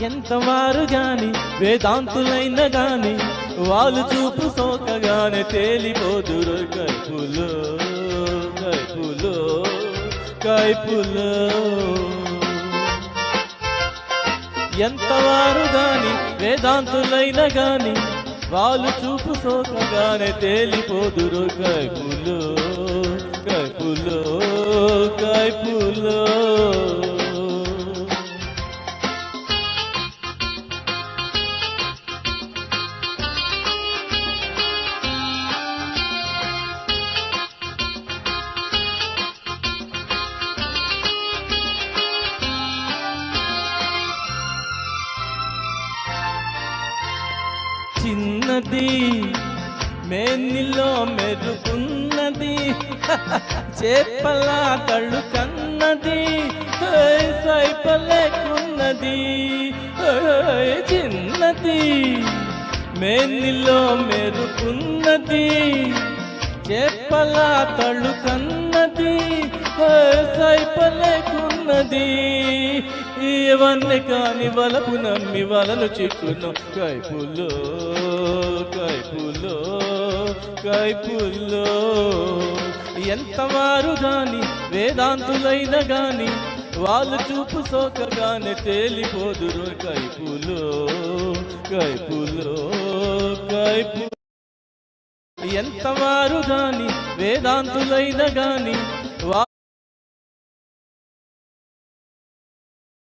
ఎంతవారు గాని వేదాంతులైన గాని వాళ్ళు చూపు సోకగానే తేలిపోదురు కైపులో కైపులో కైపులో. ఎంతవారు గాని వేదాంతులైన గాని వాళ్ళు చూపు సోకగానే తేలిపోదురు కైపులో కైపులో కైపులో. చిన్నది మేనిలో మెరుగున్నది చేపలా కళ్ళు కన్నది సైపలేకున్నది. చిన్నది మేనిలో మెరుగున్నది చేపలా కళ్ళు కన్నది సైపలేకున్నది. ఇవన్నీ కాని వలపు నమ్మి వలలు చిక్కును కైపులో కైపులో కైపులో. ఎంతవారు గాని వేదాంతులైన గాని వాళ్ళు చూపు సోకగానే తేలిపోదురు కైపులో కైపులో కైపు. ఎంతవారు గాని వేదాంతులైన గాని